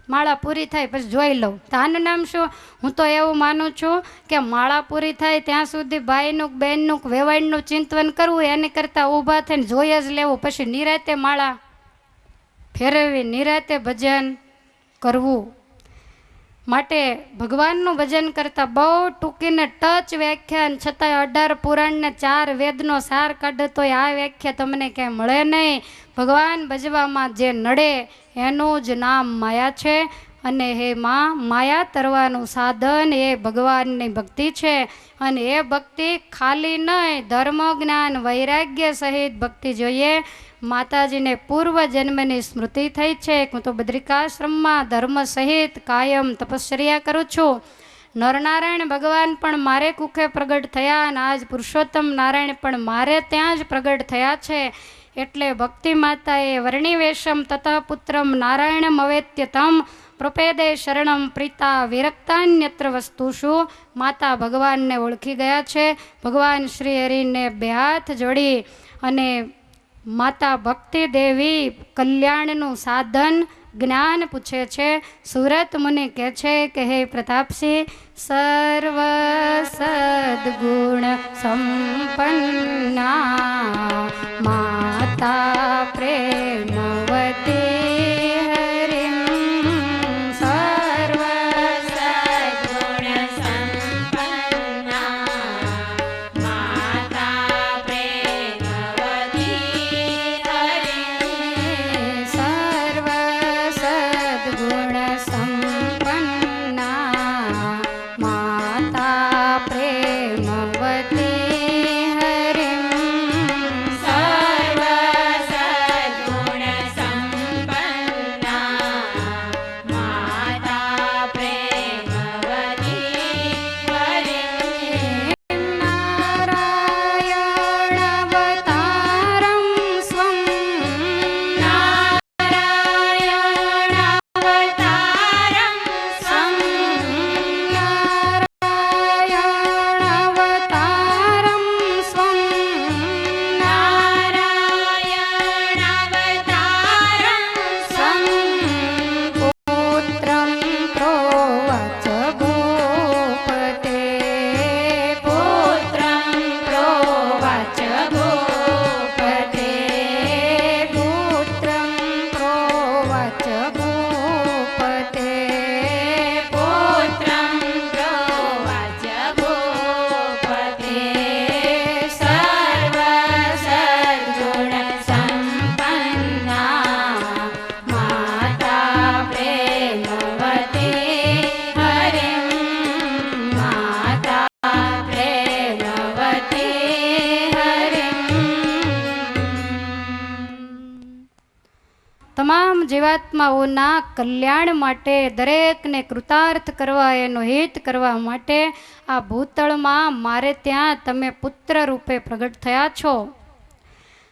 માળા પૂરી થાય પછી જોઈ લઉં. તો આનું નામ શું? હું તો એવું માનું છું કે માળા પૂરી થાય ત્યાં સુધી ભાઈનું બહેનનું વેવાઈનું ચિંતન કરવું એની કરતાં ઊભા થઈને જોઈ જ લેવું. પછી નિરાતે માળા ફેરવી, નિરાતે ભજન કરવું. માટે ભગવાનનું ભજન કરતાં બહુ ટૂંકીને ટચ વ્યાખ્યાન છતાંય 18 પુરાણ ને 4 વેદનો સાર કાઢે તોય આ વ્યાખ્યા તમને ક્યાંય મળે નહીં. ભગવાન ભજવામાં જે નડે એનું જ નામ માયા છે. અને હે માં, માયા તરવાનું સાધન એ ભગવાનની ભક્તિ છે. અને એ ભક્તિ ખાલી નહીં, ધર્મ જ્ઞાન વૈરાગ્ય સહિત ભક્તિ જોઈએ. માતાજીને પૂર્વ જન્મની સ્મૃતિ થઈ છે. હું તો બદ્રિકાશ્રમમાં ધર્મ સહિત કાયમ તપશ્ચર્યા કરું છું. નરનારાયણ ભગવાન પણ મારે કુખે પ્રગટ થયા અને આજ પુરુષોત્તમ નારાયણ પણ મારે ત્યાં જ પ્રગટ થયા છે. એટલે ભક્તિ માતાએ વર્ણિવેશમ તતઃ પુત્રમ નારાયણમ અવેત્યતમ પ્રપેદે શરણમ પ્રીતા વિરક્તાન્યત્ર વસ્તુષુ. માતા ભગવાનને ઓળખી ગયા છે. ભગવાન શ્રી હરિને બે હાથ જોડી અને માતા ભક્તિ દેવી કલ્યાણનું સાધન જ્ઞાન પૂછે છે. સુરત મુનિ કહે છે કે હે પ્રતાપસિંહ, સર્વ સદગુણ સંપન્ના માતા પ્રેમવતી હરિમ. સર્વ સદગુણ સંપન્ના માતા પ્રેમવતી હરિમ. સર્વ સદગુણ સંપન્ના માતા પ્રેમવતી હરિમ. સર્વ સદગુણ સંપન્ના માતા પ્રેમવતી હરિમ. નારાયણ અવતારમ સ્વં. નારાયણ અવતારમ સ્વં. નારાયણ અવતારમ સ્વં. નારાયણ અવતારમ સ્વં. પુત્રં પ્રોવાચ ગોપતે. પુત્રં પ્રોવાચ ગોપતે. પુત્રં પ્રોવાચ ગોપતે. પુત્રં પ્રોવાચ ગોપતે. સર્વ સદગુણ સંપન્ના માતા પ્રેમવતી હરિમ. માતા પ્રેમવતી હરિમ. તમામ જીવાત્માઓના કલ્યાણ માટે, દરેકને કૃતાર્થ કરવા, એનો હિત કરવા માટે આ ભૂતળમાં મારે ત્યાં તમે પુત્ર રૂપે પ્રગટ થયા છો.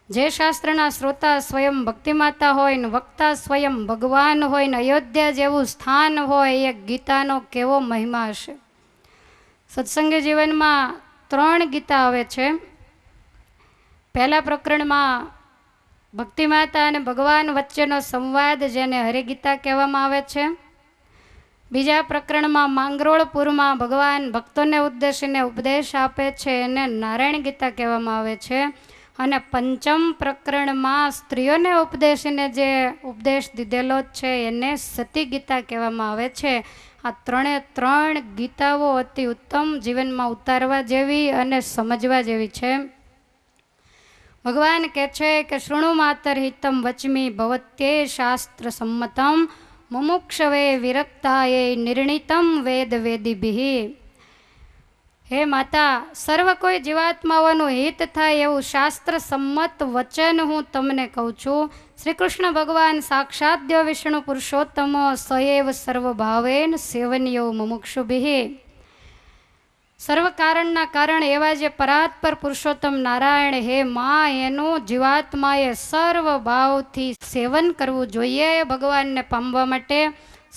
જે શાસ્ત્રના શ્રોતા સ્વયં ભક્તિમાતા હોય ને વક્તા સ્વયં ભગવાન હોય ને અયોધ્યા જેવું સ્થાન હોય, એ ગીતાનો કેવો મહિમા હશે. સત્સંગી જીવનમાં 3 ગીતા આવે છે. પહેલા પ્રકરણમાં ભક્તિમાતા અને ભગવાન વચ્ચેનો સંવાદ, જેને હરિગીતા કહેવામાં આવે છે. બીજા પ્રકરણમાં માંગરોળપુરમાં ભગવાન ભક્તોને ઉદ્દેશીને ઉપદેશ આપે છે, એને નારાયણ ગીતા કહેવામાં આવે છે. અને પંચમ પ્રકરણમાં સ્ત્રીઓને ઉપદેશીને જે ઉપદેશ દીધેલો છે એને સતી ગીતા કહેવામાં આવે છે. આ 3 ગીતાઓ અતિ ઉત્તમ, જીવનમાં ઉતારવા જેવી અને સમજવા જેવી છે. ભગવાન કહે છે કે શૃણુ માતર હિતમ વચમી ભવત્યે શાસ્ત્ર સંમતમ મુમુક્ષવે વિરક્તાય નિર્ણિતમ વેદ વેદિભિ. હે માતા, સર્વ કોઈ જીવાત્માઓનું હિત થાય એવું શાસ્ત્ર સંમત વચન હું તમને કહું છું. શ્રી કૃષ્ણ ભગવાન સાક્ષાત દેવ વિષ્ણુ પુરુષોત્તમો સએવ સર્વભાવેન સેવનીયો મુમુક્ષુભિ. સર્વ કારણના કારણ એવા જે પરાત્પર પુરુષોત્તમ નારાયણ હે માં, એનું જીવાત્માએ સર્વ ભાવથી સેવન કરવું જોઈએ ભગવાનને પામવા માટે.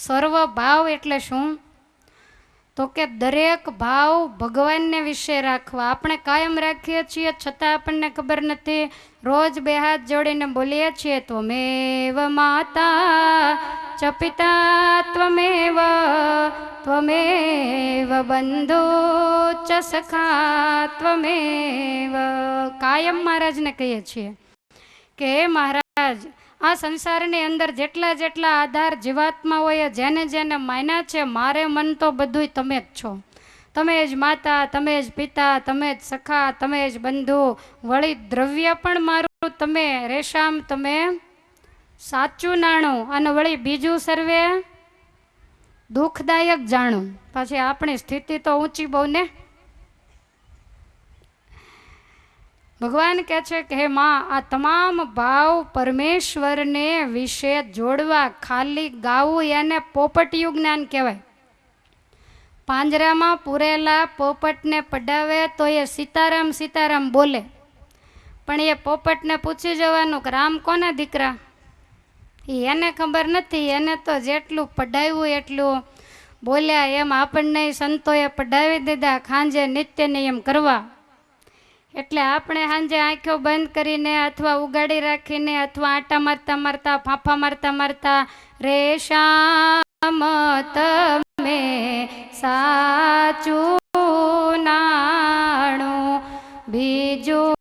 સર્વ ભાવ એટલે શું? તો કે દરેક ભાવ ભગવાનને વિશે રાખવા. આપણે કાયમ રાખીએ છીએ છતાં આપણને ખબર નથી. રોજ 2 હાથ જોડીને બોલીએ છીએ ત્વમેવ માતા ચ પિતા ત્વમેવ ત્વમેવ બંધુ ચ સખા ત્વમેવ. કાયમ મહારાજને કહીએ છીએ કે હે મહારાજ, આ સંસારની અંદર જેટલા જેટલા આધાર જીવાત્માઓએ જેને જેને માન્યા છે, મારે મન તો બધુંય તમે જ છો. તમે જ માતા, તમે જ પિતા, તમે જ સખા, તમે જ બંધુ, વળી દ્રવ્ય પણ મારું તમે, રેશામ તમે સાચું નાણું, અને વળી બીજું સર્વે દુઃખદાયક જાણું. પછી આપણી સ્થિતિ તો ઊંચી બહુ ને. ભગવાન કહે છે કે હે માં, આ તમામ ભાવ પરમેશ્વરને વિશે જોડવા, ખાલી ગાવું એને પોપટિયું જ્ઞાન કહેવાય. પાંજરામાં પૂરેલા પોપટને પડાવે તો એ સીતારામ સીતારામ બોલે, પણ એ પોપટને પૂછી જવાનું કે રામ કોના દીકરા, એને ખબર નથી. એને તો જેટલું પઢાવ્યું એટલું બોલ્યા. એમ આપણને સંતોએ પઢાવી દીધા ખાંજે નિત્ય નિયમ કરવા. એટલે આપણે સાંજે આંખો બંધ કરીને અથવા ઉગાડી રાખીને અથવા આટા મારતા મારતા ફાંફા મારતા મારતા રે શ્યામ તમે સાચું નાણું બીજું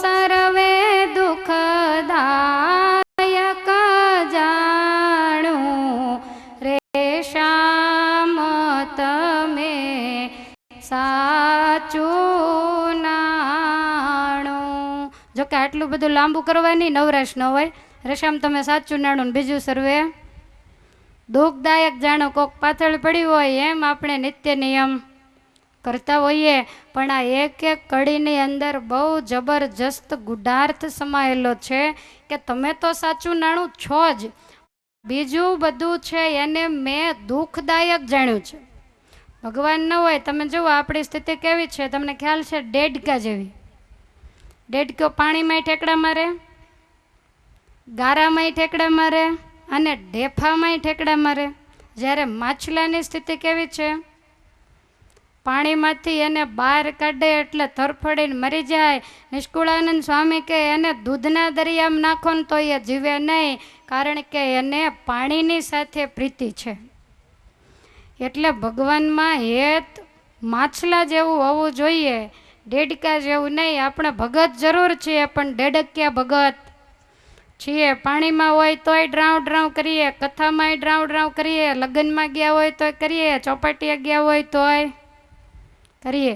સર્વે દુઃખદાયક જાણું રે શ્યામ તમે સાચું નાણું. જોકે આટલું બધું લાંબુ કરવાની નવરાશ ન હોય. રેશામ તમે સાચું નાણું બીજું સર્વે દુઃખદાયક જાણો. કોક પાછળ પડ્યું હોય એમ આપણે નિત્ય નિયમ કરતા હોઈએ, પણ આ એક એક કડીની અંદર બહુ જબરજસ્ત ગુઢાર્થ સમાયેલો છે કે તમે તો સાચું નાણું છો જ, બીજું બધું છે એને મેં દુઃખદાયક જાણ્યું છે. ભગવાન ન હોય, તમે જુઓ આપણી સ્થિતિ કેવી છે, તમને ખ્યાલ છે ડેડકા જેવી. ડેડકો પાણીમાંય ઠેકડા મારે, ગારામાંય ઠેકડા મારે અને ઢેફામાંય ઠેકડા મારે. જ્યારે માછલાની સ્થિતિ કેવી છે, પાણીમાંથી એને બહાર કાઢે એટલે તરફડીને મરી જાય. નિષ્કુળાનંદ સ્વામી કે એને દૂધના દરિયામાં નાખો ને તો એ જીવે નહીં, કારણ કે એને પાણીની સાથે પ્રીતિ છે. એટલે ભગવાનમાં હેત માછલા જેવું હોવું જોઈએ, ડેડકા જેવું નહીં. આપણે ભગત જરૂર છીએ પણ ડેડક્યા ભગત છીએ. પાણીમાં હોય તોય ડ્રાઉ ડ્રાઉ કરીએ, કથામાંય ડ્રાઉ ડ્રાઉ કરીએ, લગ્નમાં ગયા હોય તોય કરીએ, ચોપાટીએ ગયા હોય તોય કરીએ.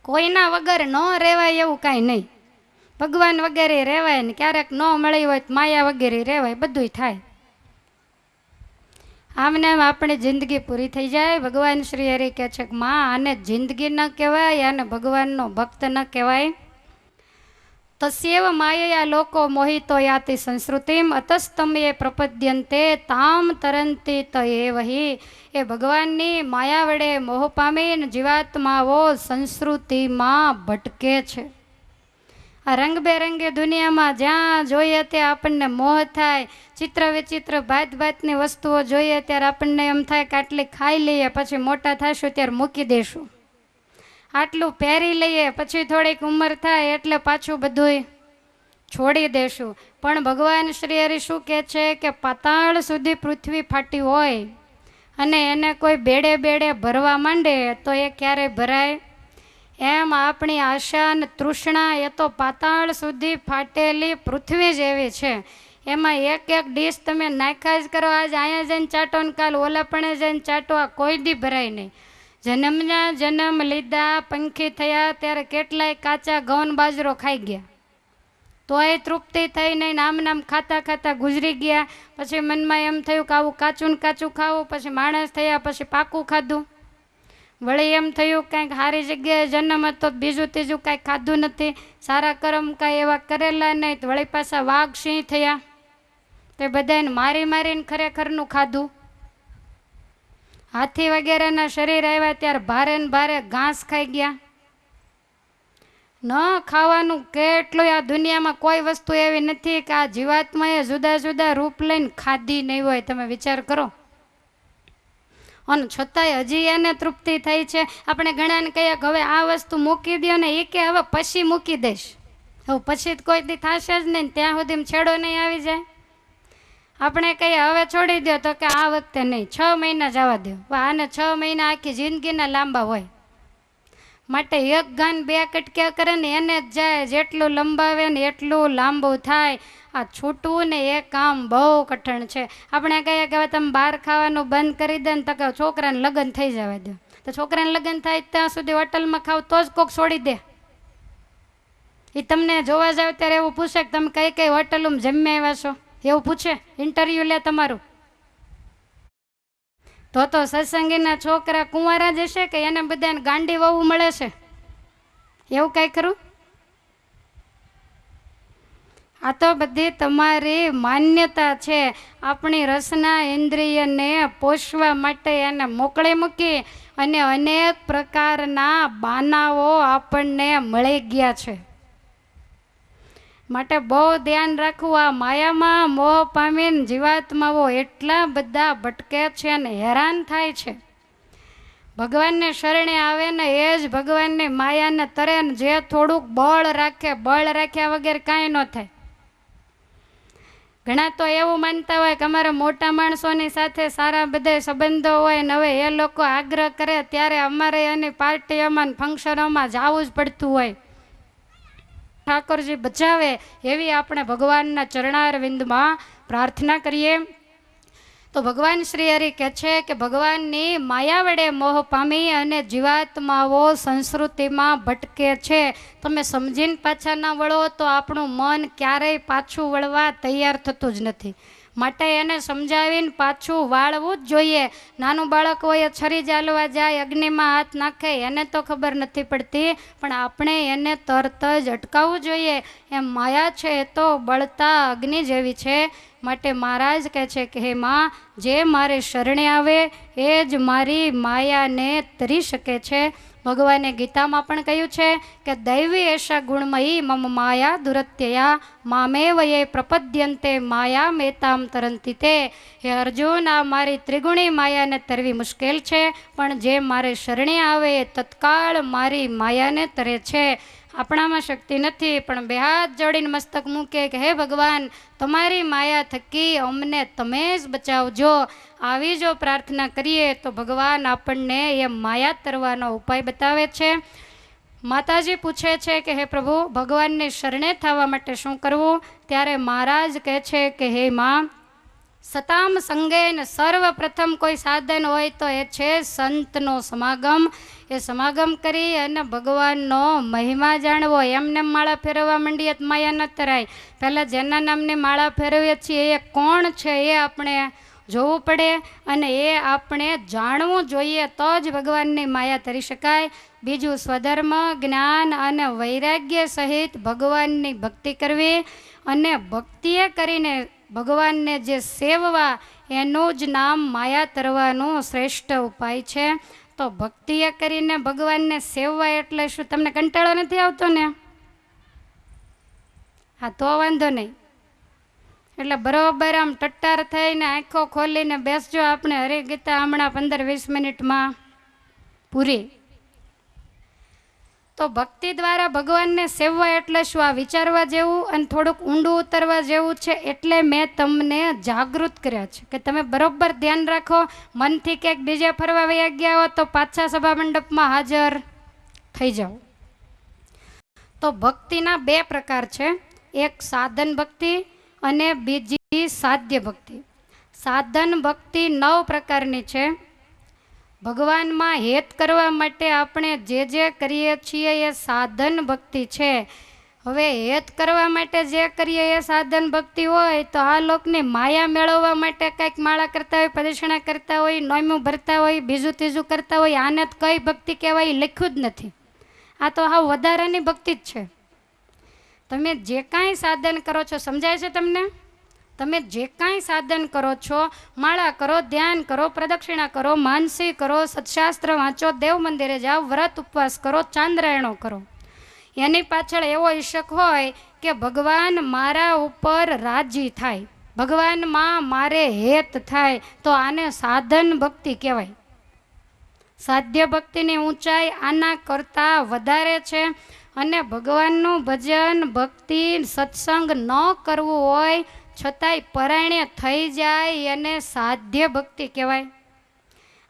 કોઈના વગર ન રહેવાય એવું કાંઈ નહીં. ભગવાન વગેરે રહેવાય ને ક્યારેક ન મળી હોય તો માયા વગેરે રહેવાય, બધુંય થાય. આમને આમ આપણી જિંદગી પૂરી થઈ જાય. ભગવાન શ્રી હરિ કહે છે કે માં આને જિંદગી ન કહેવાય, આને ભગવાનનો ભક્ત ન કહેવાય. તસ્યેવ માયયા લોકો મોહિતો યાતિ સંસ્કૃતિમ અતસ્તમ્યે પ્રપદ્યંતે તામ તરંતી તયેવહી. એ ભગવાનની માયા વડે મોહ પામીને જીવાત્માઓ સંસ્કૃતિમાં ભટકે છે. આ રંગબેરંગી દુનિયામાં જ્યાં જોઈએ ત્યાં આપણને મોહ થાય. ચિત્ર વિચિત્ર ભાત ભાતની વસ્તુઓ જોઈએ ત્યારે આપણને એમ થાય કે આટલી ખાઈ લઈએ, પછી મોટા થઈશું ત્યારે મૂકી દઈશું. આટલું પહેરી લઈએ, પછી થોડીક ઉંમર થાય એટલે પાછું બધું છોડી દેશું. પણ ભગવાન શ્રી હરિ શું કહે છે કે પાતાળ સુધી પૃથ્વી ફાટી હોય અને એને કોઈ બેડે બેડે ભરવા માંડે તો એ ક્યારેય ભરાય એમ આપણી આશા અને તૃષ્ણા એ તો પાતાળ સુધી ફાટેલી પૃથ્વી જેવી છે. એમાં એક એક ડીશ તમે નાખ્યા જ કરો. આજ અહીંયા જઈને ચાટો ને કાલ ઓલાપણે જઈને ચાટો, આ કોઈ દી ભરાય નહીં. જન્મના જન્મ લીધા, પંખી થયા ત્યારે કેટલાય કાચા ઘઉં બાજરો ખાઈ ગયા, તોય તૃપ્તિ થઈ નહીં. નામ નામ ખાતા ખાતા ગુજરી ગયા. પછી મનમાં એમ થયું કે આવું કાચું ને કાચું ખાવું. પછી માણસ થયા, પછી પાકું ખાધું. વળી એમ થયું કાંઈક સારી જગ્યાએ જન્મ હતો, બીજું ત્રીજું કાંઈ ખાધું નથી, સારા કર્મ કાંઈ એવા કરેલા નહીં. તો વળી પાછા વાઘ સિંહ થયા, તે બધાને મારી મારીને ખરેખરનું ખાધું. હાથી વગેરેના શરીર આવ્યા ત્યારે ભારે ને ભારે ઘાસ ખાઈ ગયા. ન ખાવાનું કેટલું. આ દુનિયામાં કોઈ વસ્તુ એવી નથી કે આ જીવાત્માએ જુદા જુદા રૂપ લઈને ખાધી નહીં હોય. તમે વિચાર કરો. અને છતાંય હજી એને તૃપ્તિ થઈ છે. આપણે ઘણાને કહીએ કે હવે આ વસ્તુ મૂકી દો ને, એ કે હવે પછી મૂકી દઈશ. હવે પછી કોઈ દી થશે જ નહીં, ત્યાં સુધી છેડો નહીં આવી જાય. આપણે કહીએ હવે છોડી દો તો કે આ વખતે નહીં, 6 મહિના જવા દો. આને 6 મહિના આખી જિંદગીના લાંબા હોય. માટે એક ગાન બે કટક્યા કરે ને એને જ જાય. જેટલું લંબાવે ને એટલું લાંબુ થાય. આ છૂટવું ને એ કામ બહુ કઠણ છે. આપણે કહીએ કે હવે તમે બહાર ખાવાનું બંધ કરી દે ને તો કે છોકરાને લગ્ન થઈ જવા દો. તો છોકરાને લગ્ન થાય ત્યાં સુધી હોટલમાં ખાવ તો જ કોક છોડી દે. એ તમને જોવા જાવ ત્યારે એવું પૂછે કે તમે કઈ કઈ હોટલોમાં જમ્યા આવ્યા છો, એવું પૂછે. ઇન્ટરવ્યૂ લે તમારું. તો સત્સંગીના છોકરા કુંવારા જ હશે કે એને બધાને ગાંડી વહુ મળે છે, એવું કાંઈ ખરું? આ તો બધી તમારી માન્યતા છે. આપણી રસના ઇન્દ્રિયને પોષવા માટે એને મોકળી મૂકી અને અનેક પ્રકારના બાનાઓ આપણને મળી ગયા છે. માટે બહુ ધ્યાન રાખવું. આ માયામાં મોહ પામીને જીવાત્માઓ એટલા બધા ભટકે છે અને હેરાન થાય છે. ભગવાનને શરણે આવે ને એ જ ભગવાનની માયાને તરે ને જે થોડુંક બળ રાખે, બળ રાખ્યા વગર કાંઈ ન થાય. ઘણા તો એવું માનતા હોય કે અમારા મોટા માણસોની સાથે સારા બધા સંબંધો હોય ને હવે એ લોકો આગ્રહ કરે ત્યારે અમારે એની પાર્ટીઓમાં ફંક્શનોમાં જવું જ પડતું હોય. ઠાકોરજી બચાવે એવી આપણે ભગવાનના ચરણારવિંદમાં પ્રાર્થના કરીએ. તો ભગવાન શ્રી હરિ કહે છે કે ભગવાનની માયા વડે મોહ પામી અને જીવાત્માઓ સંસ્કૃતિમાં ભટકે છે. તમે સમજીને પાછા ના વળો તો આપણું મન ક્યારેય પાછું વળવા તૈયાર થતું જ નથી. માટે એને સમજાવીને પાછું વાળવું જ જોઈએ. નાનું બાળક હોય છરી જાલવા જાય, અગ્નિમાં હાથ નાખે, એને તો ખબર નથી પડતી, પણ આપણે એને તરત જ અટકાવવું જોઈએ. એમ માયા છે એ તો બળતા અગ્નિ જેવી છે. માટે મહારાજ કહે છે કે હે માં, જે મારે શરણે આવે એ જ મારી માયાને તરી શકે છે. ભગવાને ગીતામાં પણ કહ્યું છે કે દૈવી એશા ગુણમયી મમ માયા દુરત્યયા મામેવ યે પ્રપદ્યંતે માયા મેતામ તરંતિ તે. હે અર્જુન, આ મારી ત્રિગુણી માયાને તરવી મુશ્કેલ છે, પણ જે મારે શરણે આવે એ તત્કાળ મારી માયાને તરે છે. આપણામાં શક્તિ નથી, પણ બે હાથ જોડીને મસ્તક મૂકે કે હે ભગવાન, તમારી માયા થકી અમને તમે જ બચાવજો. આવી જો પ્રાર્થના કરીએ તો ભગવાન આપણને એ માયા તરવાનો ઉપાય બતાવે છે. માતાજી પૂછે છે કે હે પ્રભુ, ભગવાનને શરણે થવા માટે શું કરવું? ત્યારે મહારાજ કહે છે કે હે માં, સતામ સંગેન સર્વપ્રથમ કોઈ સાધન હોય તો એ છે સંતનો સમાગમ. એ સમાગમ કરી અને ભગવાનનો મહિમા જાણવો. એમને માળા ફેરવવા માંડીએ તો માયા ન તરાય. પહેલાં જેના નામની માળા ફેરવીએ છીએ એ કોણ છે એ આપણે જોવું પડે અને એ આપણે જાણવું જોઈએ, તો જ ભગવાનની માયા તરી શકાય. બીજું, સ્વધર્મ, જ્ઞાન અને વૈરાગ્ય સહિત ભગવાનની ભક્તિ કરવી અને ભક્તિએ કરીને ભગવાનને જે સેવવા, એનું જ નામ માયા તરવાનું શ્રેષ્ઠ ઉપાય છે. તો ભક્તિએ કરીને ભગવાનને સેવવા એટલે શું? તમને કંટાળો નથી આવતો ને? હા, તો વાંધો નહીં. એટલે બરોબર આમ ટટ્ટાર થઈને આંખો ખોલીને બેસજો. આપણે હરિગીતા હમણાં 15-20 મિનિટમાં પૂરી. તો ભક્તિ દ્વારા ભગવાનને સેવવા એટલે શું? આ વિચારવા જેવું અને થોડુંક ઊંડું ઉતરવા જેવું છે. એટલે મેં તમને જાગૃત કર્યા છે કે તમે બરોબર ધ્યાન રાખો. મનથી ક્યાંક બીજે ફરવા વયા ગયા હો તો પાછા સભા મંડપમાં હાજર થઈ જાઓ. તો ભક્તિના બે પ્રકાર છે, એક સાધન ભક્તિ અને બીજી સાધ્ય ભક્તિ. સાધન ભક્તિ 9 પ્રકારની છે. ભગવાનમાં હેત કરવા માટે આપણે જે જે કરીએ છીએ એ સાધન ભક્તિ છે. હવે હેત કરવા માટે જે કરીએ એ સાધન ભક્તિ હોય તો આ લોકની માયા મેળવવા માટે કંઈક માળા કરતા હોય, પ્રદક્ષિણા કરતા હોય, નોમું ભરતા હોય, બીજું ત્રીજું કરતા હોય, આને જ કઈ ભક્તિ કહેવાય લખ્યું જ નથી. આ તો હા વધારાની ભક્તિ જ છે. તમે જે કાંઈ સાધન કરો છો, સમજાય છે તમને? તમે જે કાંઈ સાધન કરો છો, માળા કરો, ધ્યાન કરો, પ્રદક્ષિણા કરો, માનસી કરો, સત્શાસ્ત્ર વાંચો, દેવ મંદિરે જાઓ, વ્રત ઉપવાસ કરો, ચાંદ્રાયણો કરો, એની પાછળ એવો ઈશક હોય કે ભગવાન મારા ઉપર રાજી થાય, ભગવાનમાં મારે હેત થાય, તો આને સાધન ભક્તિ કહેવાય. સાધ્ય ભક્તિની ઊંચાઈ આના કરતાં વધારે છે. અને ભગવાનનું ભજન, ભક્તિ, સત્સંગ ન કરવું હોય છતાંય પરાયણે થઈ જાય એને સાધ્ય ભક્તિ કહેવાય.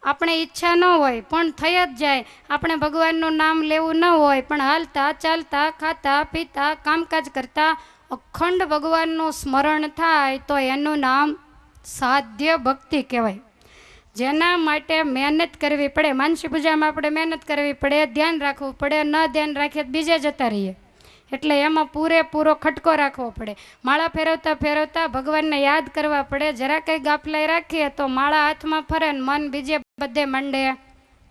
આપણે ઈચ્છા ન હોય પણ થઈ જ જાય. આપણે ભગવાનનું નામ લેવું ન હોય પણ હાલતા ચાલતા ખાતા પીતા કામકાજ કરતા અખંડ ભગવાનનું સ્મરણ થાય તો એનું નામ સાધ્ય ભક્તિ કહેવાય. જેના માટે મહેનત કરવી પડે. માનસી પૂજામાં આપણે મહેનત કરવી પડે, ધ્યાન રાખવું પડે, ન ધ્યાન રાખીએ તો બીજે જતા રહીએ. એટલે એમાં પૂરેપૂરો ખટકો રાખવો પડે. માળા ફેરવતા ફેરવતા ભગવાનને યાદ કરવા પડે. જરા કંઈ ગાફલાઈ રાખીએ તો માળા હાથમાં ફરે ને મન બીજે બધે માંડે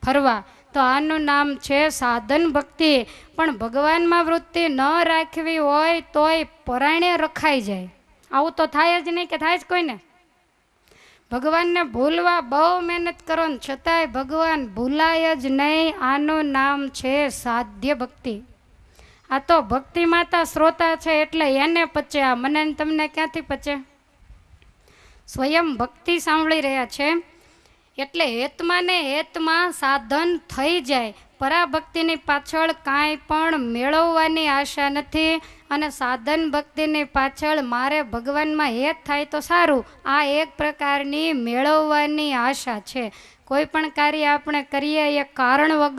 ફરવા. તો આનું નામ છે સાધન ભક્તિ. પણ ભગવાનમાં વૃત્તિ ન રાખવી હોય તોય પરાયણે રખાઈ જાય. આવું તો થાય જ નહીં, કે થાય જ કોઈને? ભગવાનને ભૂલવા બહુ મહેનત કરો ને છતાંય ભગવાન ભૂલાય જ નહીં. આનું નામ છે સાધ્ય ભક્તિ. આ તો ભક્તિ માતા શ્રોતા છે એટલે એને પચે, આ મને ને તમને ક્યાંથી પચે? સ્વયં ભક્તિ સાંભળી રહ્યા છે એટલે હેતમાં ને હેતમાં સાધન થઈ જાય. પરાભક્તિની પાછળ કાંઈ પણ મેળવવાની આશા નથી, અને સાધન ભક્તિની પાછળ મારે ભગવાનમાં હેત થાય તો સારું, આ એક પ્રકારની મેળવવાની આશા છે. કોઈ પણ કાર્ય આપણે કરીએ એ કારણ વગર